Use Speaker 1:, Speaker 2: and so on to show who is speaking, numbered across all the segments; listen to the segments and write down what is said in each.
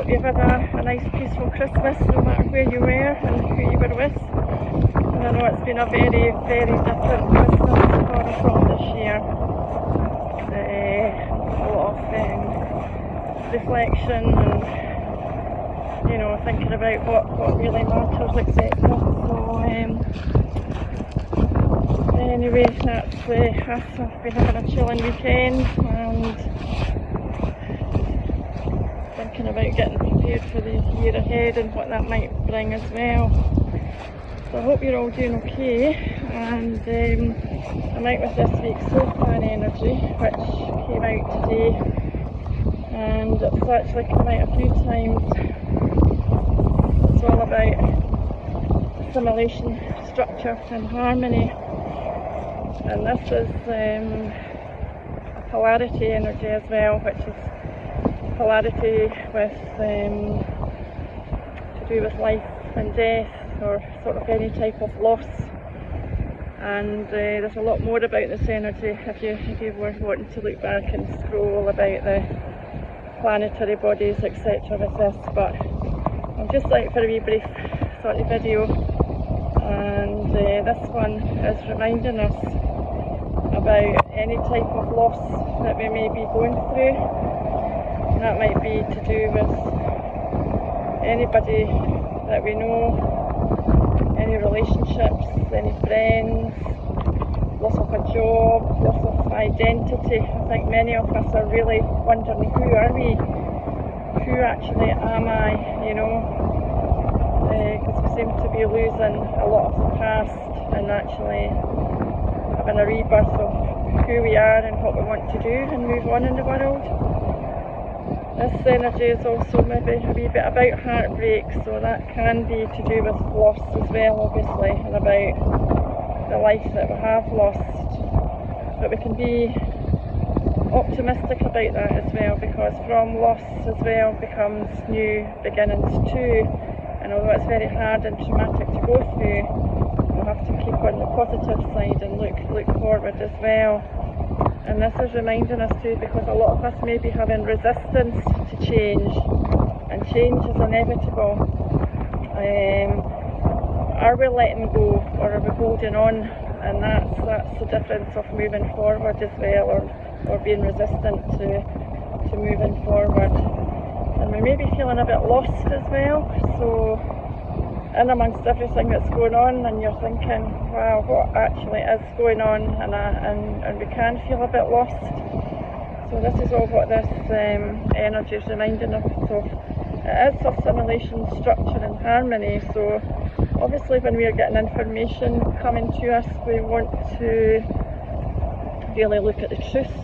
Speaker 1: hope you've had a nice peaceful Christmas no matter where you were and who you were with. And I know it's been a very, very different Christmas for us all this year. A lot of reflection and, you know, thinking about what really matters, etc. So anyway, that's us. I've been having a chilling weekend and thinking about getting prepared for the year ahead and what that might bring as well. So I hope you're all doing okay, and I'm out with this week's Soul Plan Energy, which came out today, and it's actually come out a few times. It's all about assimilation, structure and harmony, and this is a polarity energy as well, which is polarity with to do with life and death, or sort of any type of loss. And there's a lot more about this energy if you were wanting to look back and scroll about the planetary bodies, etc. with this, but I'm just out for a wee brief sort of video, and this one is reminding us about any type of loss that we may be going through. And that might be to do with anybody that we know, any relationships, any friends, loss of a job, loss of identity. I think many of us are really wondering, who are we? Who actually am I? You know, because we seem to be losing a lot of the past and actually having a rebirth of who we are and what we want to do and move on in the world. This energy is also maybe a wee bit about heartbreak, so that can be to do with loss as well, obviously, and about the life that we have lost. But we can be optimistic about that as well, because from loss as well becomes new beginnings too. And although it's very hard and traumatic to go through, we'll have to keep on the positive side and look forward as well. And this is reminding us too, because a lot of us may be having resistance to change, and change is inevitable. Are we letting go, or are we holding on? And that's the difference of moving forward as well, or being resistant to moving forward. And we may be feeling a bit lost as well, so in amongst everything that's going on, and you're thinking, wow, what actually is going on, and we can feel a bit lost. So this is all what this energy is reminding us of. It is assimilation, structure and harmony. So obviously when we are getting information coming to us, we want to really look at the truth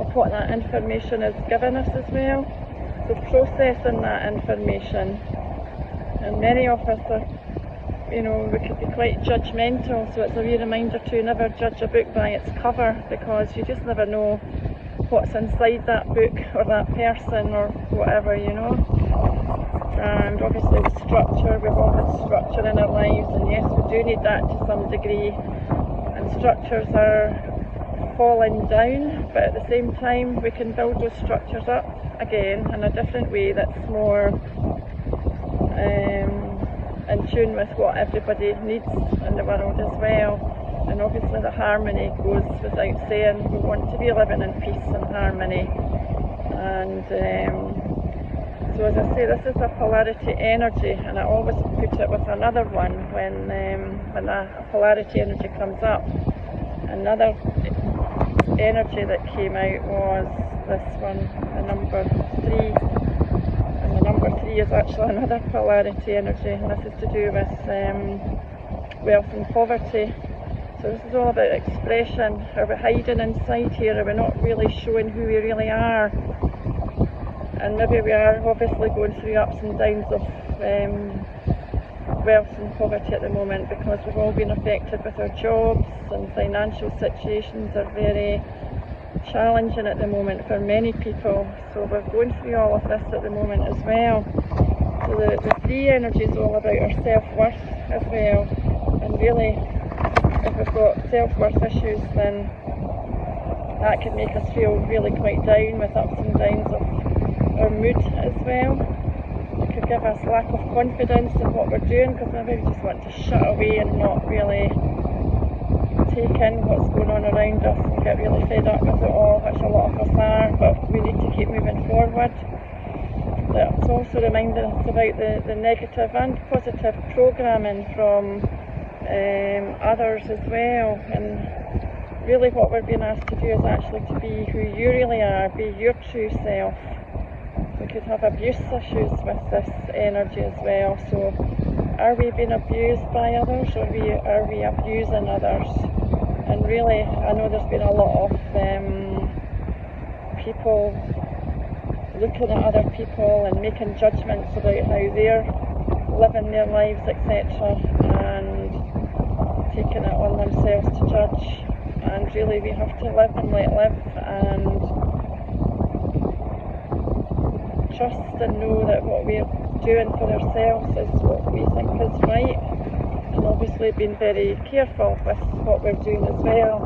Speaker 1: of what that information is giving us as well. So processing that information. And many of us are, you know, we could be quite judgmental, so it's a wee reminder to never judge a book by its cover, because you just never know what's inside that book or that person or whatever, you know. And obviously the structure, we've all had structure in our lives, and yes, we do need that to some degree, and structures are falling down, but at the same time we can build those structures up again in a different way that's more in tune with what everybody needs in the world as well. And obviously the harmony goes without saying. We want to be living in peace and harmony. And so as I say, this is a polarity energy, and I always put it with another one when a polarity energy comes up. Another energy that came out was this one, the number 3. And the number 3 is actually another polarity energy, and this is to do with wealth and poverty. So this is all about expression. Are we hiding inside here? Are we not really showing who we really are? And maybe we are obviously going through ups and downs of wealth and poverty at the moment, because we've all been affected with our jobs, and financial situations are very challenging at the moment for many people. So we're going through all of this at the moment as well. So the 3 energy is all about our self-worth as well. And really, if we've got self-worth issues, then that can make us feel really quite down, with ups and downs of our mood as well. could give us lack of confidence in what we're doing, because maybe we just want to shut away and not really take in what's going on around us and get really fed up with it all, which a lot of us are, but we need to keep moving forward. It's also reminding us about the negative and positive programming from others as well, and really what we're being asked to do is actually to be who you really are, be your true self. We could have abuse issues with this energy as well, so are we being abused by others, or are we abusing others? And really, I know there's been a lot of people looking at other people and making judgments about how they're living their lives, etc., and taking it on themselves to judge. And really we have to live and let live, and trust and know that what we're doing for ourselves is what we think is right, and obviously being very careful with what we're doing as well.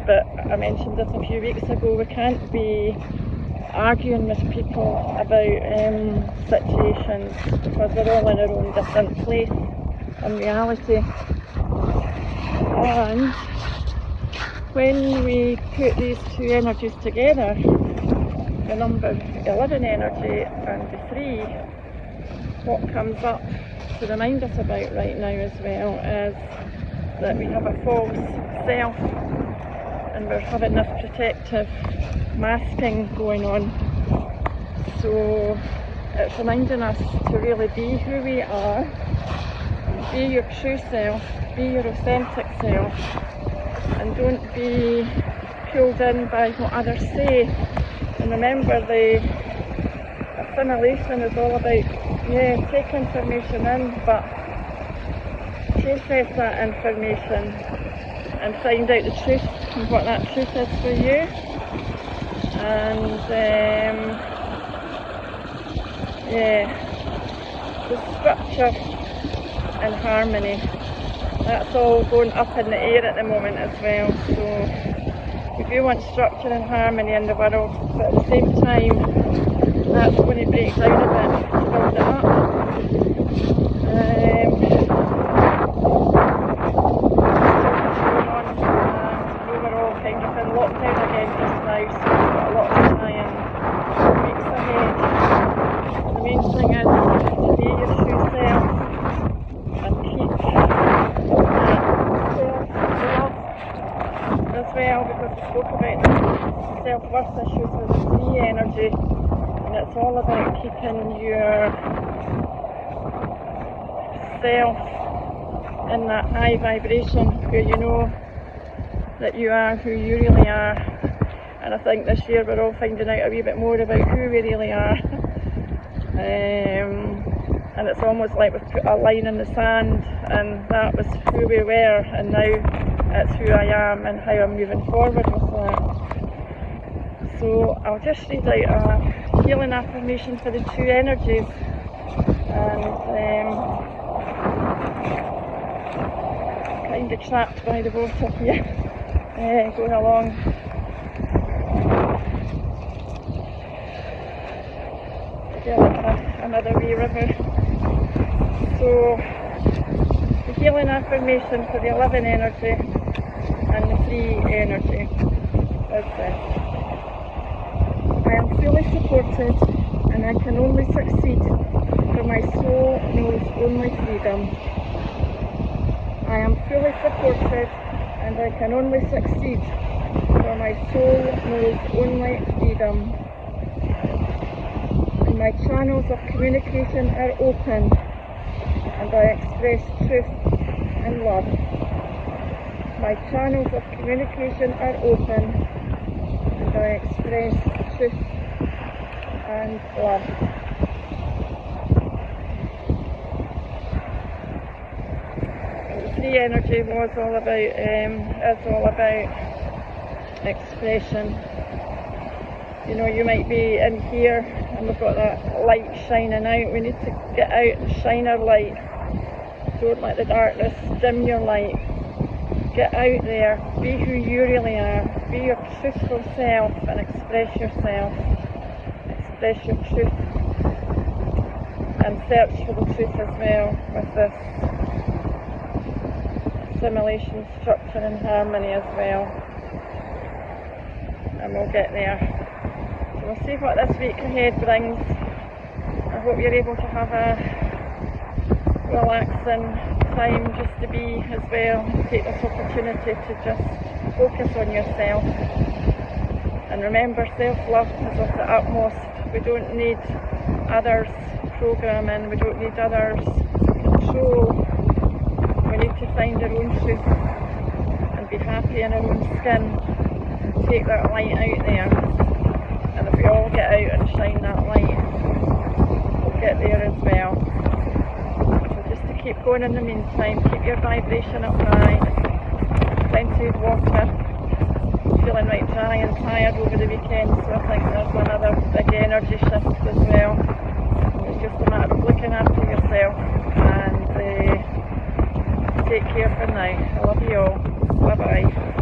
Speaker 1: But I mentioned this a few weeks ago, we can't be arguing with people about situations, because we're all in our own different place in reality. And when we put these two energies together, the number 11 energy and the 3, what comes up to remind us about right now as well is that we have a false self, and we're having this protective masking going on. So it's reminding us to really be who we are, be your true self, be your authentic self, and don't be pulled in by what others say. And remember, the assimilation is all about, take information in, but process that information and find out the truth and what that truth is for you. And the structure and harmony, that's all going up in the air at the moment as well. So we do want structure and harmony in the world, but at the same time that's going to break down a bit to build it up. We're all kind of in lockdown again just now, so we've got a lot to try and weeks ahead. The main thing is to be your true self and keep that self-love as well, because we spoke about the self-worth issues with the 3 energy, and it's all about keeping your self in that high vibration where you know that you are who you really are. And I think this year we're all finding out a wee bit more about who we really are. And it's almost like we've put a line in the sand, and that was who we were, and now it's who I am and how I'm moving forward with that. So I'll just read out a healing affirmation for the 2 energies, and kind of trapped by the water here, going along. Yeah, like another wee river. So the healing affirmation for the 11 energy and the 3 energy is this: I am fully supported and I can only succeed, for my soul knows only freedom. I am fully supported and I can only succeed, for my soul knows only freedom. And my channels of communication are open, and I express truth and love. My channels of communication are open, and I express truth and love. The 3 energy was all about, is all about expression. You know, you might be in here and we've got that light shining out. We need to get out and shine our light. Don't let the darkness dim your light. Get out there, be who you really are, be your truthful self and express yourself. Express your truth. and search for the truth as well with this assimilation, structure and harmony as well, and we'll get there. So we'll see what this week ahead brings. I hope you're able to have a relaxing time just to be as well. Take this opportunity to just focus on yourself, and remember, self-love is of the utmost. We don't need others programming, we don't need others control. We need to find our own truth and be happy in our own skin. Take that light out there, and if we all get out and shine that light, we'll get there as well. So just to keep going in the meantime, keep your vibration up high, plenty of water. Feeling right dry and tired over the weekend, so I think there's another big energy shift as well. It's just a matter of looking after yourself, and take care for now. I love you all. Bye bye.